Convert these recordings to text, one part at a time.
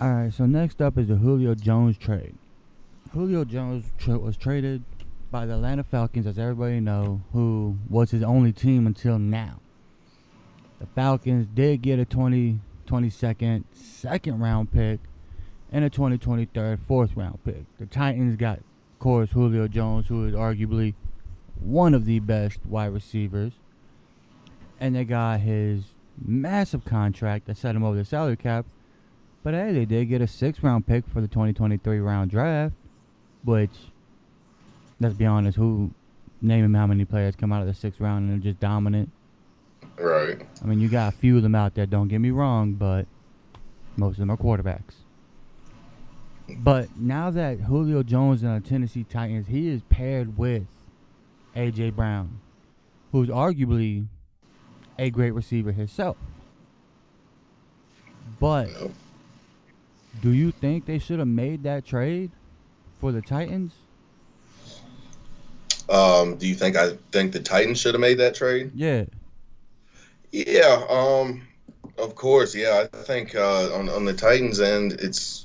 All right, so next up is the Julio Jones trade. Julio Jones was traded by the Atlanta Falcons, as everybody know, who was his only team until now. The Falcons did get a 2022nd second round pick and a 2023 fourth round pick. The Titans got, of course, Julio Jones, who is arguably one of the best wide receivers, and they got his massive contract that set him over the salary cap. But hey, they did get a sixth round pick for the 2023 round draft, which, let's be honest, who name him how many players come out of the sixth round and are just dominant. Right. I mean, you got a few of them out there, don't get me wrong, but most of them are quarterbacks. But now that Julio Jones and the Tennessee Titans, he is paired with A.J. Brown, who's arguably a great receiver himself. But Yep. do you think they should have made that trade for the Titans? Do you think I think the Titans should have made that trade? Yeah. Yeah. Of course. Yeah. I think on the Titans end, it's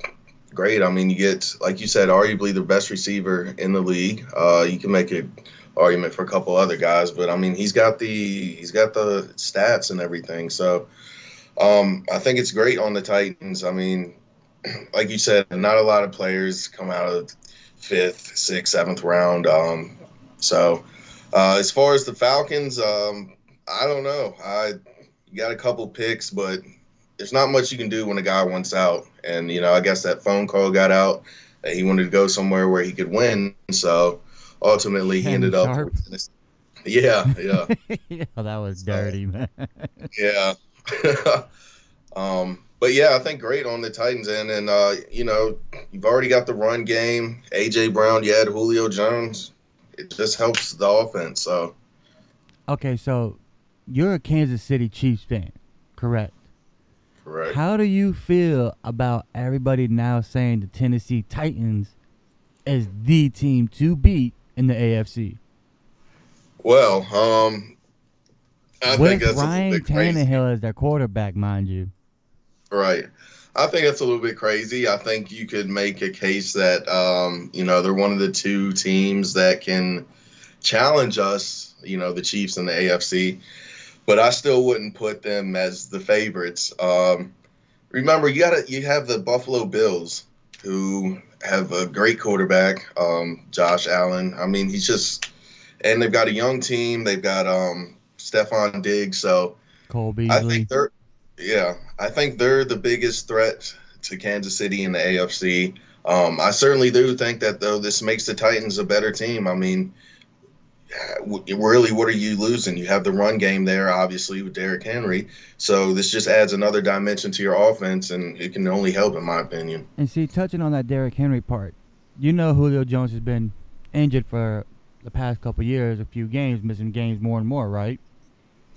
great. I mean, you get, like you said, arguably the best receiver in the league. You can make an argument for a couple other guys, but I mean, he's got the stats and everything. So I think it's great on the Titans. I mean, like you said, not a lot of players come out of fifth, sixth, seventh round. As far as the Falcons, I don't know. I got a couple picks, but there's not much you can do when a guy wants out. And I guess that phone call got out that he wanted to go somewhere where he could win. So ultimately, he Shannon ended up Sharp. with Tennessee. Yeah, yeah. Yeah, that was So dirty, man. yeah. But yeah, I think great on the Titans end, and you've already got the run game. AJ Brown, you had Julio Jones. It just helps the offense. So Okay, so you're a Kansas City Chiefs fan, correct? correct. How do you feel about everybody now saying the Tennessee Titans is the team to beat in the AFC? Well, I think With that's a little Ryan bit crazy. Tannehill as their quarterback, mind you. Right. I think that's a little bit crazy. I think you could make a case that they're one of the two teams that can challenge us, the Chiefs and the AFC, but I still wouldn't put them as the favorites. Remember, you have the Buffalo Bills, who have a great quarterback, Josh Allen. I mean, and they've got a young team. They've got Stephon Diggs. So Cole I think Beasley. they're the biggest threat to Kansas City in the AFC. I certainly do think that, though, this makes the Titans a better team. I mean, really, what are you losing? You have the run game there, obviously, with Derrick Henry. So this just adds another dimension to your offense, and it can only help, in my opinion. And see, touching on that Derrick Henry part, you know Julio Jones has been injured for the past couple years, a few games, missing games more and more, right?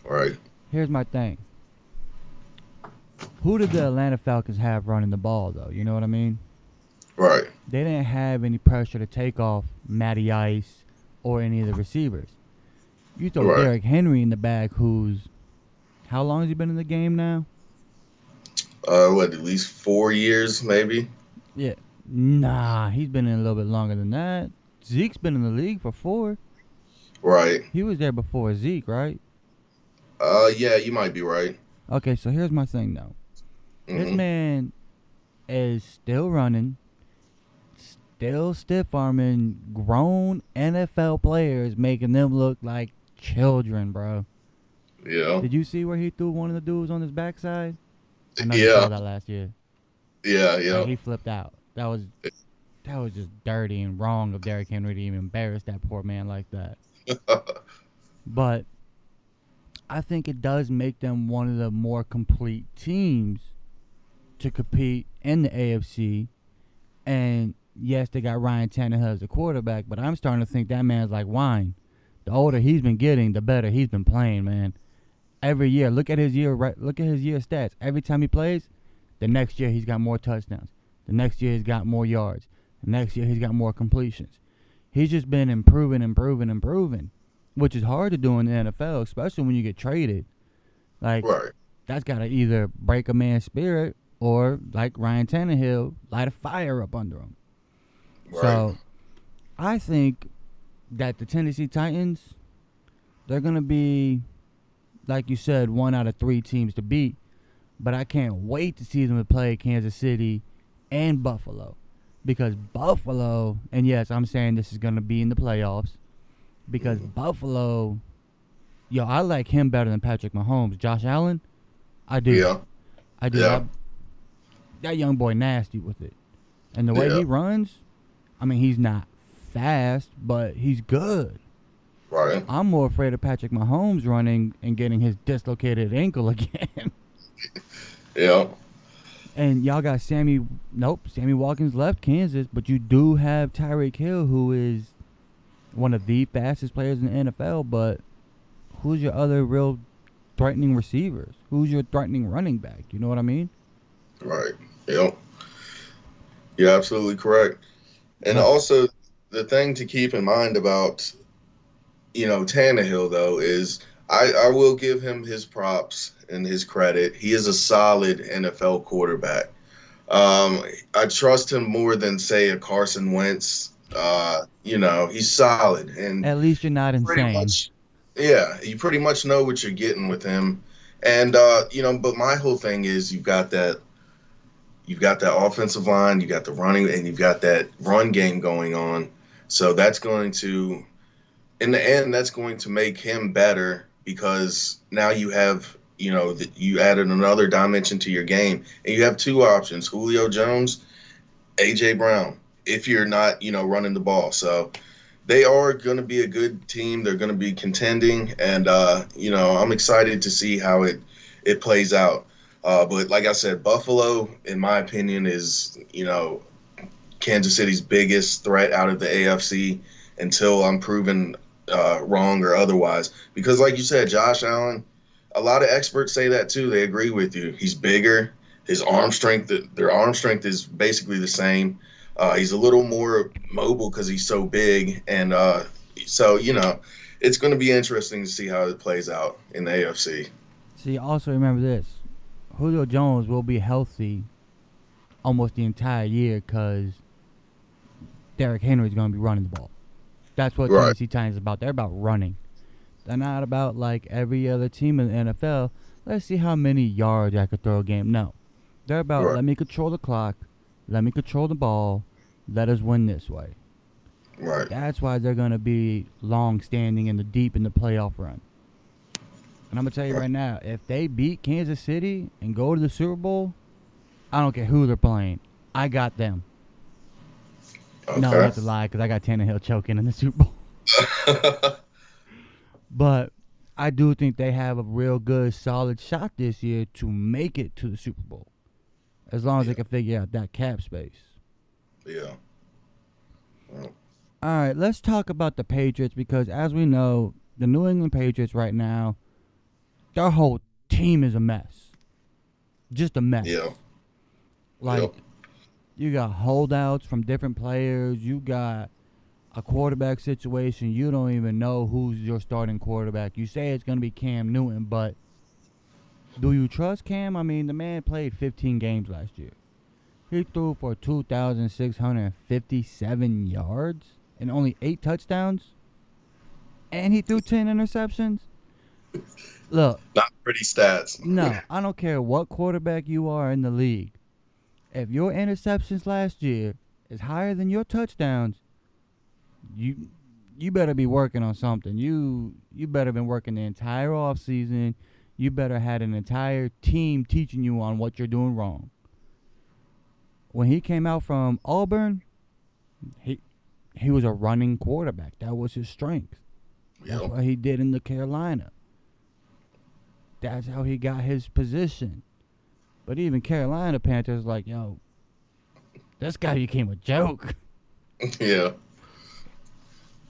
Right. Here's my thing. Who did the Atlanta Falcons have running the ball, though? You know what I mean? Right. They didn't have any pressure to take off Matty Ice or any of the receivers. You throw Right. Derrick Henry in the bag, who's how long has he been in the game now? At least 4 years, maybe? Yeah, nah, he's been in a little bit longer than that. Zeke's been in the league for 4. Right. He was there before Zeke, right? Yeah, you might be right. Okay, so here's my thing though. This Hmm. man is still running, still stiff arming grown NFL players, making them look like children, bro. Yeah. Did you see where he threw one of the dudes on his backside? I know you saw Yeah. that last year. Yeah. Like Yeah. he flipped out. That was just dirty and wrong of Derrick Henry to even embarrass that poor man like that. But I think it does make them one of the more complete teams to compete in the AFC. And yes, they got Ryan Tannehill as the quarterback, but I'm starting to think that man's like wine. The older he's been getting, the better he's been playing, man. Every year, look at his year. Right, look at his year stats. Every time he plays, the next year he's got more touchdowns. The next year he's got more yards. The next year he's got more completions. He's just been improving, improving, improving, which is hard to do in the NFL, especially when you get traded. Like Right. that's got to either break a man's spirit or like Ryan Tannehill, light a fire up under him. Right. So I think that the Tennessee Titans, they're going to be, like you said, one out of three teams to beat. But I can't wait to see them play Kansas City and Buffalo. Because Buffalo, and yes, I'm saying this is going to be in the playoffs, because Buffalo, yo, I like him better than Patrick Mahomes. Josh Allen, I do. Yeah. I do. Yeah. That young boy nasty with it. And the way Yeah. he runs, I mean, he's not fast, but he's good. Right. I'm more afraid of Patrick Mahomes running and getting his dislocated ankle again. Yeah. And y'all got Sammy Watkins left Kansas, but you do have Tyreek Hill, who is one of the fastest players in the NFL, but who's your other real threatening receivers? Who's your threatening running back? You know what I mean? Right. Yep. You're absolutely correct. And But also, the thing to keep in mind about, Tannehill, though, is I will give him his props and his credit. He is a solid NFL quarterback. I trust him more than, say, a Carson Wentz. He's solid. And at least you're not pretty insane. much, yeah, you pretty much know what you're getting with him. And, but my whole thing is you've got that offensive line, you got the running, and you've got that run game going on. So that's going to, in the end, that's going to make him better because now you have, you added another dimension to your game, and you have two options: Julio Jones, AJ Brown. If you're not, running the ball, so they are going to be a good team. They're going to be contending, and I'm excited to see how it plays out. But like I said, Buffalo, in my opinion, is Kansas City's biggest threat out of the AFC until I'm proven wrong or otherwise. Because like you said, Josh Allen, a lot of experts say that too. They agree with you. He's bigger. His arm strength, their arm strength is basically the same. He's a little more mobile because he's so big, and so it's going to be interesting to see how it plays out in the AFC. see, also remember this: Julio Jones will be healthy almost the entire year because Derrick Henry is going to be running the ball. That's what Right, Tennessee Titans is about. They're about running. They're not about like every other team in the NFL. Let's see how many yards I could throw a game. No, they're about right, let me control the clock, let me control the ball, let us win this way. right. That's why they're gonna be long standing in the deep in the playoff run. And I'm gonna tell you right now, if they beat Kansas City and go to the Super Bowl, I don't care who they're playing. I got them. No, Okay. that's a lie because I got Tannehill choking in the Super Bowl. But I do think they have a real good, solid shot this year to make it to the Super Bowl, as long as they Yeah, can figure out that cap space. yeah. Well, All right, let's talk about the Patriots because, as we know, the New England Patriots right now, their whole team is a mess. Just a mess. yeah, Like, yep, you got holdouts from different players. You got a quarterback situation. You don't even know who's your starting quarterback. You say it's going to be Cam Newton, but do you trust Cam? I mean, the man played 15 games last year. He threw for 2,657 yards and only 8 touchdowns, and he threw 10 interceptions. Look, not pretty stats. no, I don't care what quarterback you are in the league. If your interceptions last year is higher than your touchdowns, you you better be working on something. You better been working the entire off season. You better had an entire team teaching you on what you're doing wrong. When he came out from Auburn, he he was a running quarterback. That was his strength. That's Yep, what he did in the Carolina. That's how he got his position. But even Carolina Panthers like, yo, this guy became a joke. yeah,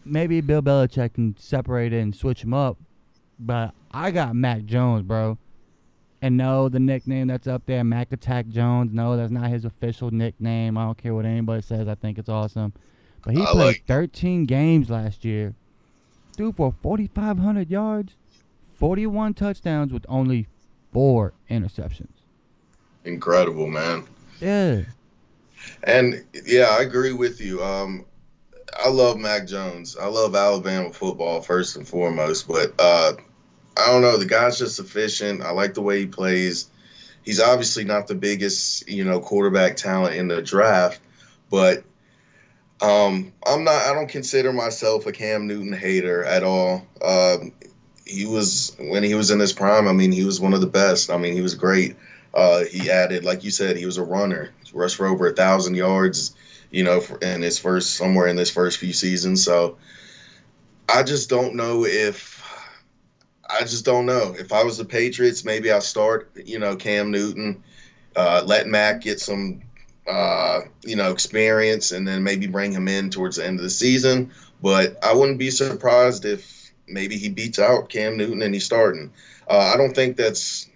Maybe Bill Belichick can separate it and switch him up, but I got Mac Jones, bro. And no, the nickname that's up there, Mac Attack Jones, no, that's not his official nickname. I don't care what anybody says. I think it's awesome. But he I played like. 13 games last year, threw for 4,500 yards, 41 touchdowns with only 4 interceptions. incredible, man. Yeah. And yeah, I agree with you. I love Mac Jones. I love Alabama football first and foremost, but I don't know. The guy's just efficient. I like the way he plays. He's obviously not the biggest, quarterback talent in the draft, but I'm not. I don't consider myself a Cam Newton hater at all. He was when he was in his prime. I mean, he was one of the best. I mean, he was great. He added, like you said, he was a runner. He rushed for over 1,000 yards. In his first somewhere in his first few seasons. So I just don't know if I just don't know if I was the Patriots. Maybe I'll start, Cam Newton, let Mac get some, experience, and then maybe bring him in towards the end of the season. But I wouldn't be surprised if maybe he beats out Cam Newton and he's starting. I don't think that's.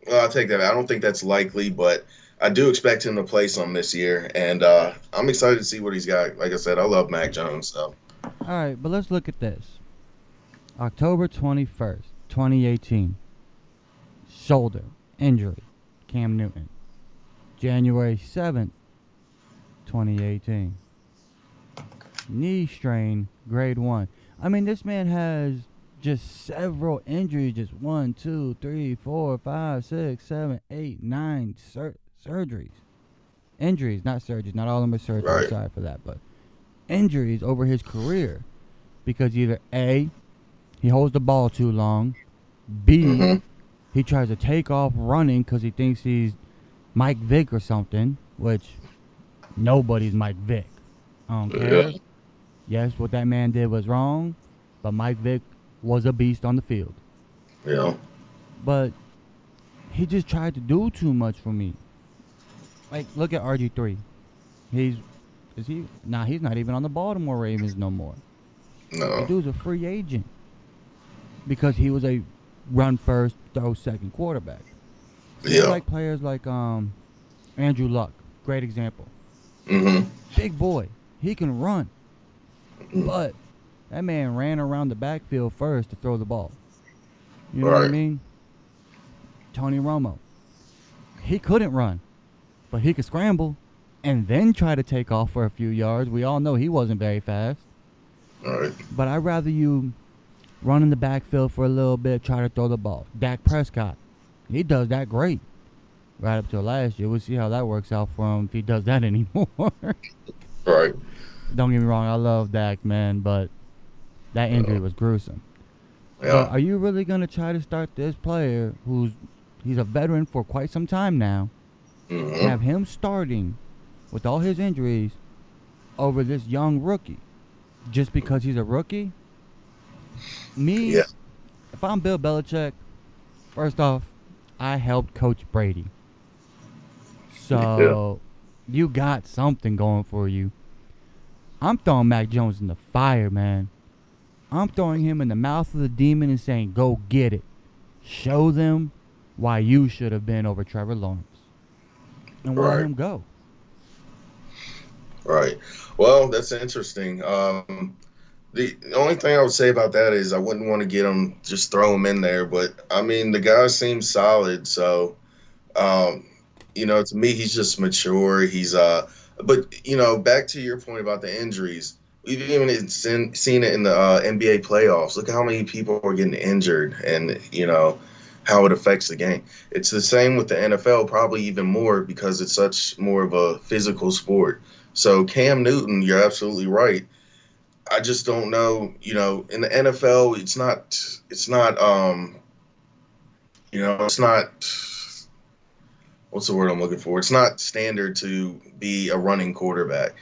Well, I'll take that. I don't think that's likely, but I do expect him to play some this year, and I'm excited to see what he's got. Like I said, I love Mac Jones. So All right, but let's look at this. October 21st, 2018. Shoulder injury. Cam Newton. January 7th, 2018. Knee strain, grade 1. I mean, this man has just several injuries. Just 1, 2, 3, 4, 5, 6, 7, 8, 9 surgeries. Injuries, not surgeries. Not all of them are surgeries. right. Sorry for that. But injuries over his career. Because either A, he holds the ball too long. B, Hmm. he tries to take off running because he thinks he's Mike Vick or something, which nobody's Mike Vick. I don't Yeah. care. Yes, what that man did was wrong, but Mike Vick was a beast on the field. Yeah. But he just tried to do too much for me. Like, look at RG3. He's is he? Nah, he's not even on the Baltimore Ravens no more. The No. dude's a free agent because he was a run first, throw second quarterback. Seems Yeah. like players like Andrew Luck, great example. Hmm. Big boy, he can run, but that man ran around the backfield first to throw the ball. You know what I Right. mean? Tony Romo, he couldn't run, but he could scramble and then try to take off for a few yards. We all know he wasn't very fast, Right. but I'd rather you run in the backfield for a little bit, try to throw the ball. Dak Prescott, he does that great. Right up till last year. We'll see how that works out for him if he does that anymore. Right. Don't get me wrong, I love Dak, man, but that injury was gruesome. But Yeah. are you really gonna try to start this player he's a veteran for quite some time now, Hmm. have him starting with all his injuries over this young rookie just because he's a rookie? Me, Yeah. if I'm Bill Belichick, first off, I helped coach Brady. Yeah. So you got something going for you. I'm throwing Mac Jones in the fire, man. I'm throwing him in the mouth of the demon and saying, go get it. Show them why you should have been over Trevor Lawrence. And we'll let Right. him go. Right. Well, that's interesting. The only thing I would say about that is I wouldn't want to get him just throw him in there, but I mean the guy seems solid, so um, to me he's just mature. But back to your point about the injuries, we've even seen it in the NBA playoffs. Look at how many people are getting injured, and how it affects the game. It's the same with the NFL, probably even more because it's such more of a physical sport. So Cam Newton, you're absolutely right. I just don't know. In the NFL, it's not. What's the word I'm looking for? It's not standard to be a running quarterback.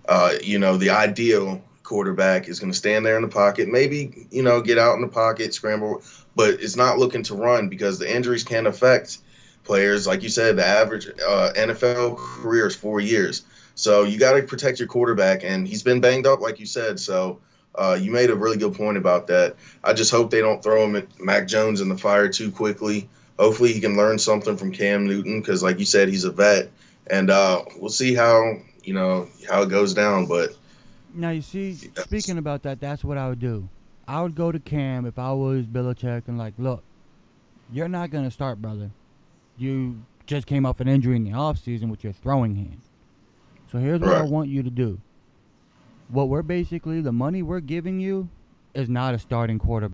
The ideal quarterback is going to stand there in the pocket, maybe, get out in the pocket, scramble, but it's not looking to run because the injuries can affect players. Like you said, the average NFL career is 4 years. So you got to protect your quarterback, and he's been banged up, like you said. So you made a really good point about that. I just hope they don't throw him at Mac Jones in the fire too quickly. Hopefully he can learn something from Cam Newton because, like you said, he's a vet, and we'll see how it goes down. But Now, you see, speaking about that, that's what I would do. I would go to Cam if I was Belichick and, like, look, you're not going to start, brother. You just came off an injury in the offseason with your throwing hand. So here's what I Right. want you to do. The money we're giving you is not a starting quarterback.